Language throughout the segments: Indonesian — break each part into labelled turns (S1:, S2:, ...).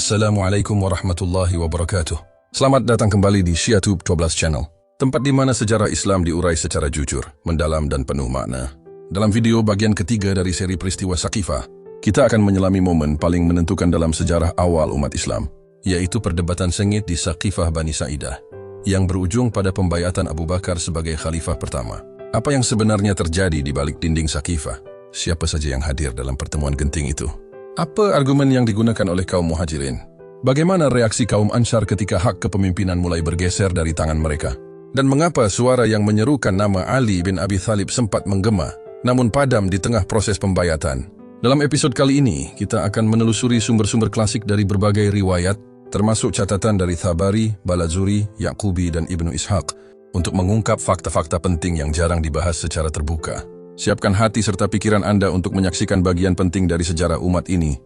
S1: Assalamualaikum warahmatullahi wabarakatuh. Selamat datang kembali di SyiaTube 12 Channel, tempat di mana sejarah Islam diurai secara jujur, mendalam dan penuh makna. Dalam video bagian ketiga dari seri peristiwa Saqifah, kita akan menyelami momen paling menentukan dalam sejarah awal umat Islam, yaitu perdebatan sengit di Saqifah Bani Sa'idah, yang berujung pada pembaiatan Abu Bakar sebagai khalifah pertama. Apa yang sebenarnya terjadi di balik dinding Saqifah? Siapa saja yang hadir dalam pertemuan genting itu? Apa argumen yang digunakan oleh kaum Muhajirin? Bagaimana reaksi kaum Ansar ketika hak kepemimpinan mulai bergeser dari tangan mereka? Dan mengapa suara yang menyerukan nama Ali bin Abi Thalib sempat menggema, namun padam di tengah proses pembaiatan? Dalam episode kali ini, kita akan menelusuri sumber-sumber klasik dari berbagai riwayat, termasuk catatan dari Thabari, Balazuri, Yaqubi, dan Ibnu Ishaq, untuk mengungkap fakta-fakta penting yang jarang dibahas secara terbuka. Siapkan hati serta pikiran Anda untuk menyaksikan bagian penting dari sejarah umat ini.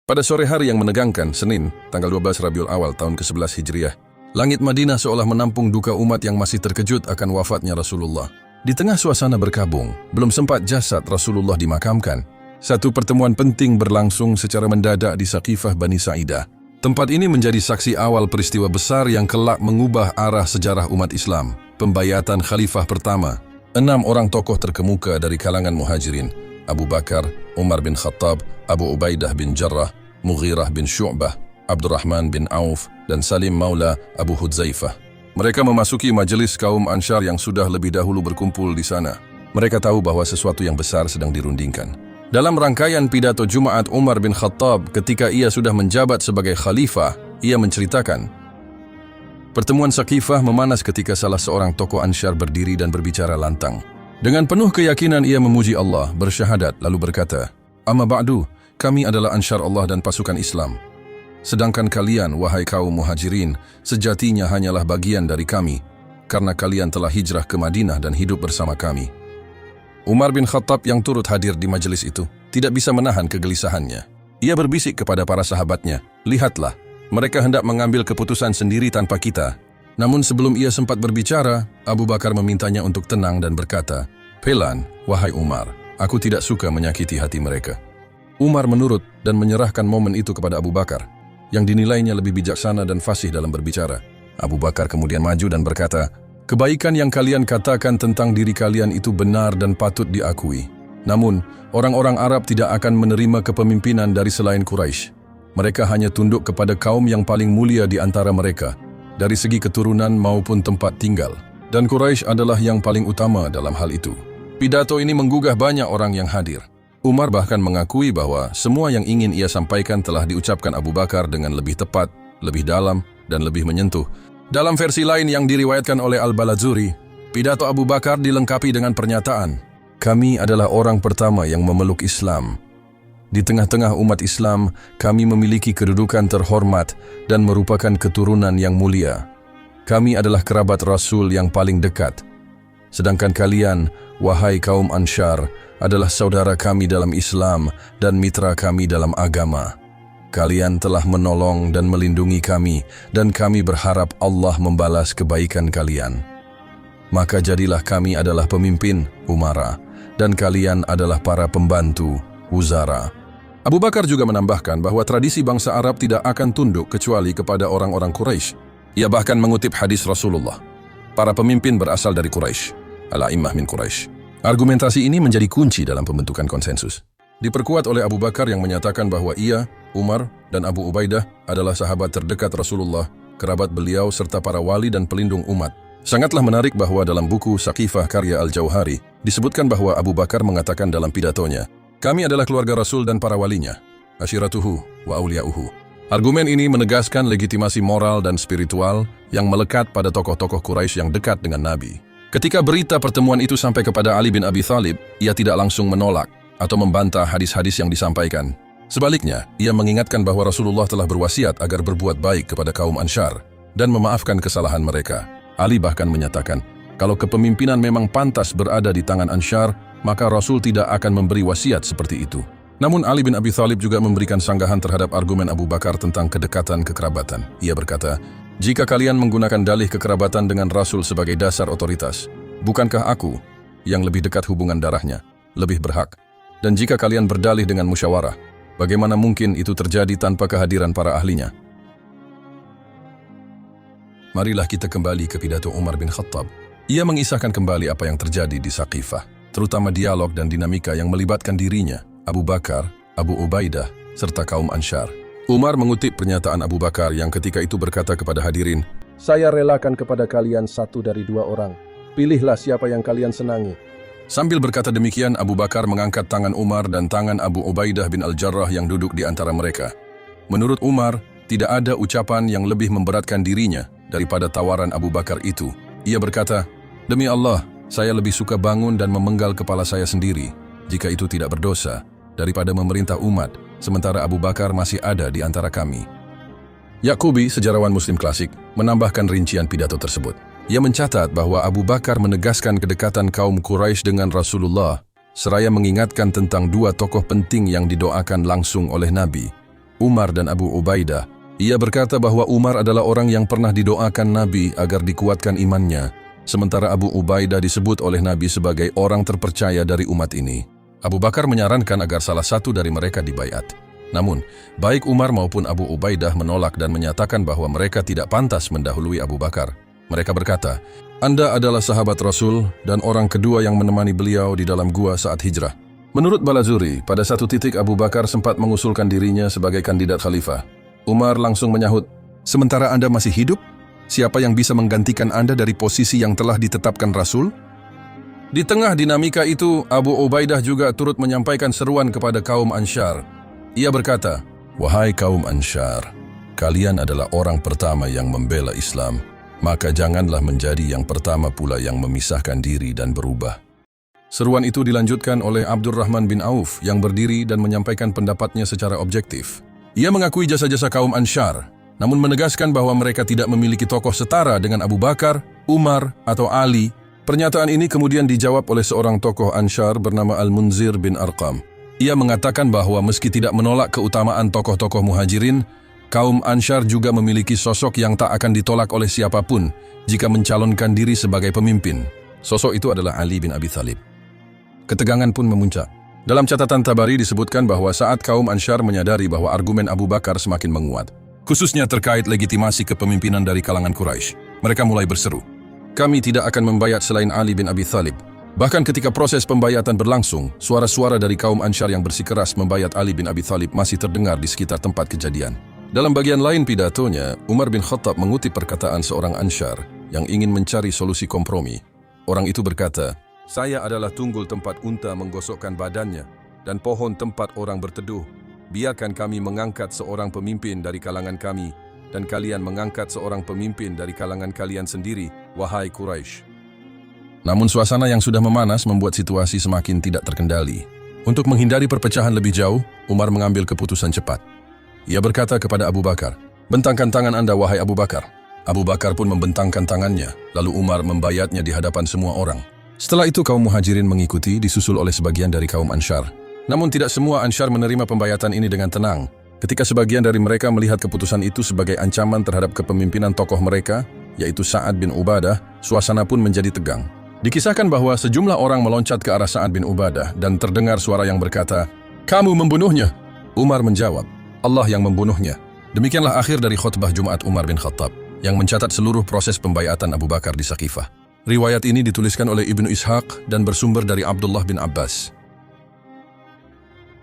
S1: Pada sore hari yang menegangkan, Senin, tanggal 12 Rabiul Awal tahun ke-11 Hijriah, langit Madinah seolah menampung duka umat yang masih terkejut akan wafatnya Rasulullah. Di tengah suasana berkabung, belum sempat jasad Rasulullah dimakamkan, satu pertemuan penting berlangsung secara mendadak di Saqifah Bani Sa'idah. Tempat ini menjadi saksi awal peristiwa besar yang kelak mengubah arah sejarah umat Islam, pembaiatan khalifah pertama. 6 orang tokoh terkemuka dari kalangan Muhajirin, Abu Bakar, Umar bin Khattab, Abu Ubaidah bin Jarrah, Mughirah bin Syu'bah, Abdurrahman bin Auf, dan Salim Maula Abu Hudzaifah. Mereka memasuki majelis kaum Ansar yang sudah lebih dahulu berkumpul di sana. Mereka tahu bahwa sesuatu yang besar sedang dirundingkan. Dalam rangkaian pidato Jumat Umar bin Khattab ketika ia sudah menjabat sebagai khalifah, ia menceritakan, pertemuan Saqifah memanas ketika salah seorang tokoh Ansar berdiri dan berbicara lantang. Dengan penuh keyakinan ia memuji Allah, bersyahadat, lalu berkata, "Amma ba'du, kami adalah Ansar Allah dan pasukan Islam. Sedangkan kalian, wahai kaum Muhajirin, sejatinya hanyalah bagian dari kami, karena kalian telah hijrah ke Madinah dan hidup bersama kami." Umar bin Khattab yang turut hadir di majelis itu tidak bisa menahan kegelisahannya. Ia berbisik kepada para sahabatnya, "Lihatlah, mereka hendak mengambil keputusan sendiri tanpa kita." Namun sebelum ia sempat berbicara, Abu Bakar memintanya untuk tenang dan berkata, "Pelan, wahai Umar, aku tidak suka menyakiti hati mereka." Umar menurut dan menyerahkan momen itu kepada Abu Bakar, yang dinilainya lebih bijaksana dan fasih dalam berbicara. Abu Bakar kemudian maju dan berkata, "Kebaikan yang kalian katakan tentang diri kalian itu benar dan patut diakui. Namun, orang-orang Arab tidak akan menerima kepemimpinan dari selain Quraisy. Mereka hanya tunduk kepada kaum yang paling mulia di antara mereka, dari segi keturunan maupun tempat tinggal. Dan Quraisy adalah yang paling utama dalam hal itu." Pidato ini menggugah banyak orang yang hadir. Umar bahkan mengakui bahwa semua yang ingin ia sampaikan telah diucapkan Abu Bakar dengan lebih tepat, lebih dalam, dan lebih menyentuh. Dalam versi lain yang diriwayatkan oleh Al-Balazuri, pidato Abu Bakar dilengkapi dengan pernyataan, "Kami adalah orang pertama yang memeluk Islam. Di tengah-tengah umat Islam, kami memiliki kedudukan terhormat dan merupakan keturunan yang mulia. Kami adalah kerabat Rasul yang paling dekat. Sedangkan kalian, wahai kaum Ansar, adalah saudara kami dalam Islam dan mitra kami dalam agama. Kalian telah menolong dan melindungi kami, dan kami berharap Allah membalas kebaikan kalian. Maka jadilah kami adalah pemimpin, umara, dan kalian adalah para pembantu, wuzara." Abu Bakar juga menambahkan bahwa tradisi bangsa Arab tidak akan tunduk kecuali kepada orang-orang Quraisy. Ia bahkan mengutip hadis Rasulullah, "Para pemimpin berasal dari Quraisy, al-a'immah min Quraisy." Argumentasi ini menjadi kunci dalam pembentukan konsensus. Diperkuat oleh Abu Bakar yang menyatakan bahwa ia, Umar, dan Abu Ubaidah adalah sahabat terdekat Rasulullah, kerabat beliau serta para wali dan pelindung umat. Sangatlah menarik bahwa dalam buku Saqifah karya Al-Jauhari disebutkan bahwa Abu Bakar mengatakan dalam pidatonya, "Kami adalah keluarga Rasul dan para walinya, ashiratuhu wa awliya'uhu." Argumen ini menegaskan legitimasi moral dan spiritual yang melekat pada tokoh-tokoh Quraisy yang dekat dengan Nabi. Ketika berita pertemuan itu sampai kepada Ali bin Abi Thalib, ia tidak langsung menolak atau membantah hadis-hadis yang disampaikan. Sebaliknya, ia mengingatkan bahwa Rasulullah telah berwasiat agar berbuat baik kepada kaum Ansar dan memaafkan kesalahan mereka. Ali bahkan menyatakan, kalau kepemimpinan memang pantas berada di tangan Ansar, maka Rasul tidak akan memberi wasiat seperti itu. Namun Ali bin Abi Thalib juga memberikan sanggahan terhadap argumen Abu Bakar tentang kedekatan kekerabatan. Ia berkata, "Jika kalian menggunakan dalih kekerabatan dengan Rasul sebagai dasar otoritas, bukankah aku, yang lebih dekat hubungan darahnya, lebih berhak?" Dan jika kalian berdalih dengan musyawarah, bagaimana mungkin itu terjadi tanpa kehadiran para ahlinya? Marilah kita kembali ke pidato Umar bin Khattab. Ia mengisahkan kembali apa yang terjadi di Saqifah, terutama dialog dan dinamika yang melibatkan dirinya, Abu Bakar, Abu Ubaidah, serta kaum Ansyar. Umar mengutip pernyataan Abu Bakar yang ketika itu berkata kepada hadirin, "Saya relakan kepada kalian satu dari dua orang. Pilihlah siapa yang kalian senangi." Sambil berkata demikian, Abu Bakar mengangkat tangan Umar dan tangan Abu Ubaidah bin Al-Jarrah yang duduk di antara mereka. Menurut Umar, tidak ada ucapan yang lebih memberatkan dirinya daripada tawaran Abu Bakar itu. Ia berkata, "Demi Allah, saya lebih suka bangun dan memenggal kepala saya sendiri, jika itu tidak berdosa, daripada memerintah umat, sementara Abu Bakar masih ada di antara kami." Yaqubi, sejarawan Muslim klasik, menambahkan rincian pidato tersebut. Ia mencatat bahwa Abu Bakar menegaskan kedekatan kaum Quraisy dengan Rasulullah, seraya mengingatkan tentang dua tokoh penting yang didoakan langsung oleh Nabi, Umar dan Abu Ubaidah. Ia berkata bahwa Umar adalah orang yang pernah didoakan Nabi agar dikuatkan imannya, sementara Abu Ubaidah disebut oleh Nabi sebagai orang terpercaya dari umat ini. Abu Bakar menyarankan agar salah satu dari mereka dibaiat. Namun, baik Umar maupun Abu Ubaidah menolak dan menyatakan bahwa mereka tidak pantas mendahului Abu Bakar. Mereka berkata, "Anda adalah sahabat Rasul dan orang kedua yang menemani beliau di dalam gua saat hijrah." Menurut Balazuri, pada satu titik Abu Bakar sempat mengusulkan dirinya sebagai kandidat khalifah. Umar langsung menyahut, "Sementara Anda masih hidup, siapa yang bisa menggantikan Anda dari posisi yang telah ditetapkan Rasul?" Di tengah dinamika itu, Abu Ubaidah juga turut menyampaikan seruan kepada kaum Ansyar. Ia berkata, "Wahai kaum Ansyar, kalian adalah orang pertama yang membela Islam. Maka janganlah menjadi yang pertama pula yang memisahkan diri dan berubah." Seruan itu dilanjutkan oleh Abdurrahman bin Auf yang berdiri dan menyampaikan pendapatnya secara objektif. Ia mengakui jasa-jasa kaum Ansyar, namun menegaskan bahwa mereka tidak memiliki tokoh setara dengan Abu Bakar, Umar, atau Ali. Pernyataan ini kemudian dijawab oleh seorang tokoh Ansyar bernama Al-Munzir bin Arqam. Ia mengatakan bahwa meski tidak menolak keutamaan tokoh-tokoh muhajirin, kaum Ansyar juga memiliki sosok yang tak akan ditolak oleh siapapun jika mencalonkan diri sebagai pemimpin. Sosok itu adalah Ali bin Abi Thalib. Ketegangan pun memuncak. Dalam catatan Tabari disebutkan bahwa saat kaum Ansyar menyadari bahwa argumen Abu Bakar semakin menguat, khususnya terkait legitimasi kepemimpinan dari kalangan Quraisy, mereka mulai berseru, "Kami tidak akan membayat selain Ali bin Abi Thalib." Bahkan ketika proses pembayatan berlangsung, suara-suara dari kaum Ansyar yang bersikeras membayat Ali bin Abi Thalib masih terdengar di sekitar tempat kejadian. Dalam bagian lain pidatonya, Umar bin Khattab mengutip perkataan seorang Ansyar yang ingin mencari solusi kompromi. Orang itu berkata, "Saya adalah tunggul tempat unta menggosokkan badannya dan pohon tempat orang berteduh. Biarkan kami mengangkat seorang pemimpin dari kalangan kami dan kalian mengangkat seorang pemimpin dari kalangan kalian sendiri, wahai Quraisy." Namun suasana yang sudah memanas membuat situasi semakin tidak terkendali. Untuk menghindari perpecahan lebih jauh, Umar mengambil keputusan cepat. Ia berkata kepada Abu Bakar, "Bentangkan tangan Anda, wahai Abu Bakar." Abu Bakar pun membentangkan tangannya, lalu Umar membayatnya di hadapan semua orang. Setelah itu kaum muhajirin mengikuti, disusul oleh sebagian dari kaum Ansyar. Namun tidak semua Ansyar menerima pembayatan ini dengan tenang. Ketika sebagian dari mereka melihat keputusan itu sebagai ancaman terhadap kepemimpinan tokoh mereka, yaitu Sa'ad bin Ubadah, suasana pun menjadi tegang. Dikisahkan bahwa sejumlah orang meloncat ke arah Sa'ad bin Ubadah dan terdengar suara yang berkata, "Kamu membunuhnya." Umar menjawab, "Allah yang membunuhnya." Demikianlah akhir dari khutbah Jumat Umar bin Khattab yang mencatat seluruh proses pembayatan Abu Bakar di Saqifah. Riwayat ini dituliskan oleh Ibnu Ishaq dan bersumber dari Abdullah bin Abbas.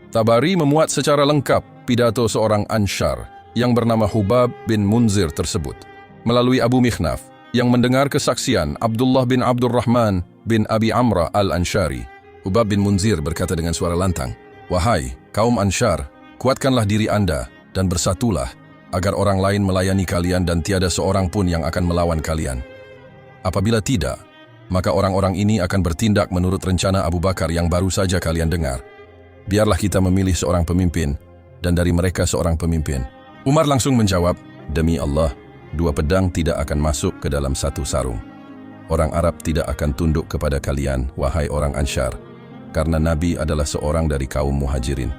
S1: Tabari memuat secara lengkap pidato seorang Ansyar yang bernama Hubab bin Munzir tersebut melalui Abu Mikhnaf yang mendengar kesaksian Abdullah bin Abdurrahman bin Abi Amra al-Ansyari. Hubab bin Munzir berkata dengan suara lantang, "Wahai kaum Ansyar, kuatkanlah diri Anda dan bersatulah agar orang lain melayani kalian dan tiada seorang pun yang akan melawan kalian. Apabila tidak, maka orang-orang ini akan bertindak menurut rencana Abu Bakar yang baru saja kalian dengar. Biarlah kita memilih seorang pemimpin dan dari mereka seorang pemimpin." Umar langsung menjawab, "Demi Allah, dua pedang tidak akan masuk ke dalam satu sarung. Orang Arab tidak akan tunduk kepada kalian, wahai orang Ansyar, karena Nabi adalah seorang dari kaum muhajirin.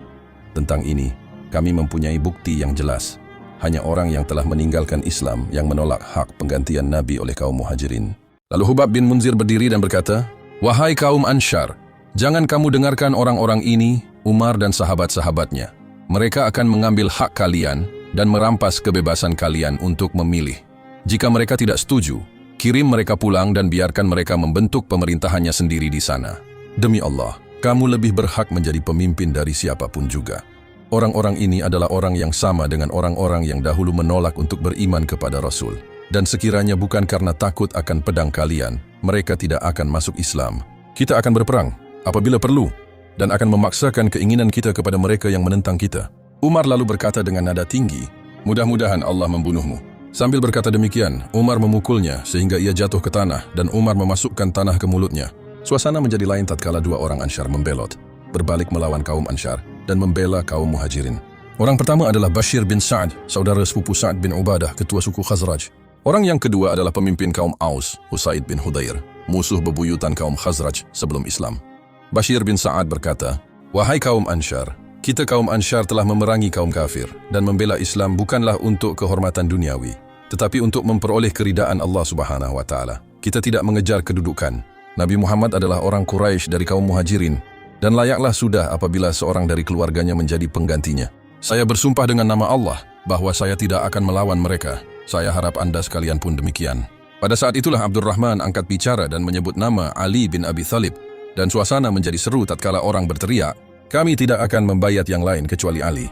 S1: Tentang ini, kami mempunyai bukti yang jelas. Hanya orang yang telah meninggalkan Islam yang menolak hak penggantian Nabi oleh kaum muhajirin." Lalu Hubab bin Munzir berdiri dan berkata, "Wahai kaum Ansyar, jangan kamu dengarkan orang-orang ini Umar dan sahabat-sahabatnya. Mereka akan mengambil hak kalian dan merampas kebebasan kalian untuk memilih. Jika mereka tidak setuju, kirim mereka pulang dan biarkan mereka membentuk pemerintahannya sendiri di sana. Demi Allah, kamu lebih berhak menjadi pemimpin dari siapapun juga. Orang-orang ini adalah orang yang sama dengan orang-orang yang dahulu menolak untuk beriman kepada Rasul. Dan sekiranya bukan karena takut akan pedang kalian, mereka tidak akan masuk Islam. Kita akan berperang apabila perlu dan akan memaksakan keinginan kita kepada mereka yang menentang kita. Umar lalu berkata dengan nada tinggi, "Mudah-mudahan Allah membunuhmu." Sambil berkata demikian, Umar memukulnya sehingga ia jatuh ke tanah dan Umar memasukkan tanah ke mulutnya. Suasana menjadi lain tatkala dua orang Ansyar membelot, berbalik melawan kaum Ansyar dan membela kaum Muhajirin. Orang pertama adalah Bashir bin Sa'ad, saudara sepupu Sa'ad bin Ubadah, ketua suku Khazraj. Orang yang kedua adalah pemimpin kaum Aus, Usaid bin Hudayr, musuh bebuyutan kaum Khazraj sebelum Islam. Bashir bin Sa'ad berkata, "Wahai kaum Ansyar, kita kaum Ansyar telah memerangi kaum kafir dan membela Islam bukanlah untuk kehormatan duniawi, tetapi untuk memperoleh keridaan Allah Subhanahu wa Ta'ala. Kita tidak mengejar kedudukan. Nabi Muhammad adalah orang Quraisy dari kaum Muhajirin, dan layaklah sudah apabila seorang dari keluarganya menjadi penggantinya. Saya bersumpah dengan nama Allah bahwa saya tidak akan melawan mereka. Saya harap Anda sekalian pun demikian." Pada saat itulah Abdurrahman angkat bicara dan menyebut nama Ali bin Abi Thalib, dan suasana menjadi seru tatkala orang berteriak, "Kami tidak akan membayat yang lain kecuali Ali."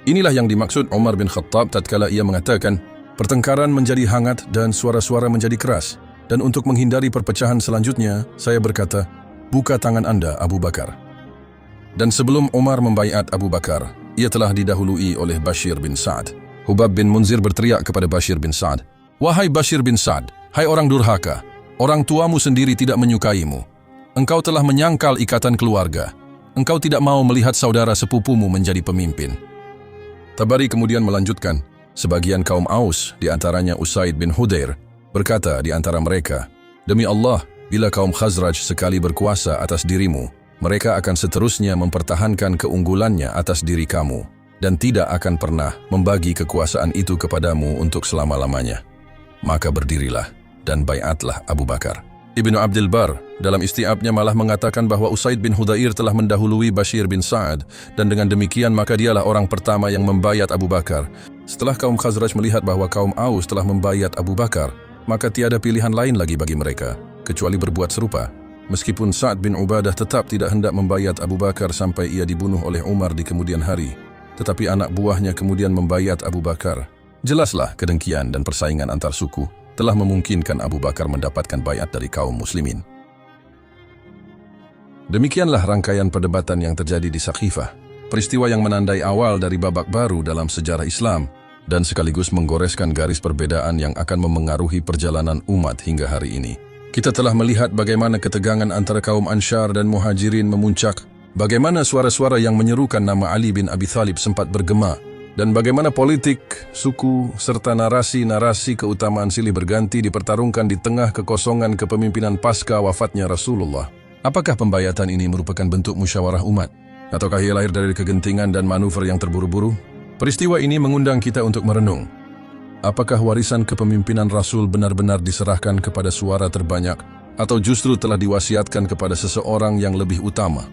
S1: Inilah yang dimaksud Umar bin Khattab tatkala ia mengatakan, "Pertengkaran menjadi hangat dan suara-suara menjadi keras. Dan untuk menghindari perpecahan selanjutnya, saya berkata, buka tangan Anda, Abu Bakar." Dan sebelum Umar membaiat Abu Bakar, ia telah didahului oleh Bashir bin Sa'ad. Hubab bin Munzir berteriak kepada Bashir bin Sa'ad, "Wahai Bashir bin Sa'ad, hai orang durhaka, orang tuamu sendiri tidak menyukaimu. Engkau telah menyangkal ikatan keluarga. Engkau tidak mau melihat saudara sepupumu menjadi pemimpin." Tabari kemudian melanjutkan, sebagian kaum Aus, di antaranya Usaid bin Hudayr, berkata di antara mereka, "Demi Allah, bila kaum Khazraj sekali berkuasa atas dirimu, mereka akan seterusnya mempertahankan keunggulannya atas diri kamu, dan tidak akan pernah membagi kekuasaan itu kepadamu untuk selama-lamanya. Maka berdirilah dan baiatlah Abu Bakar." Ibnu Abdul Bar dalam isti'abnya malah mengatakan bahwa Usaid bin Hudayr telah mendahului Bashir bin Sa'ad, dan dengan demikian maka dialah orang pertama yang membaiat Abu Bakar. Setelah kaum Khazraj melihat bahwa kaum Aus telah membaiat Abu Bakar, maka tiada pilihan lain lagi bagi mereka, kecuali berbuat serupa. Meskipun Sa'ad bin Ubadah tetap tidak hendak membaiat Abu Bakar sampai ia dibunuh oleh Umar di kemudian hari, tetapi anak buahnya kemudian membaiat Abu Bakar. Jelaslah kedengkian dan persaingan antar suku telah memungkinkan Abu Bakar mendapatkan baiat dari kaum muslimin. Demikianlah rangkaian perdebatan yang terjadi di Saqifah, peristiwa yang menandai awal dari babak baru dalam sejarah Islam dan sekaligus menggoreskan garis perbedaan yang akan memengaruhi perjalanan umat hingga hari ini. Kita telah melihat bagaimana ketegangan antara kaum Ansyar dan Muhajirin memuncak, bagaimana suara-suara yang menyerukan nama Ali bin Abi Thalib sempat bergema, dan bagaimana politik, suku, serta narasi-narasi keutamaan silih berganti dipertarungkan di tengah kekosongan kepemimpinan pasca wafatnya Rasulullah. Apakah pembayatan ini merupakan bentuk musyawarah umat? Ataukah ia lahir dari kegentingan dan manuver yang terburu-buru? Peristiwa ini mengundang kita untuk merenung. Apakah warisan kepemimpinan Rasul benar-benar diserahkan kepada suara terbanyak, atau justru telah diwasiatkan kepada seseorang yang lebih utama,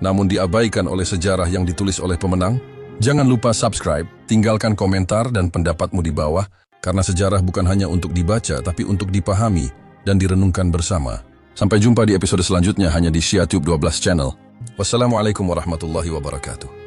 S1: namun diabaikan oleh sejarah yang ditulis oleh pemenang? Jangan lupa subscribe, tinggalkan komentar dan pendapatmu di bawah, karena sejarah bukan hanya untuk dibaca, tapi untuk dipahami dan direnungkan bersama. Sampai jumpa di episode selanjutnya hanya di SyiaTube 12 Channel. Wassalamualaikum warahmatullahi wabarakatuh.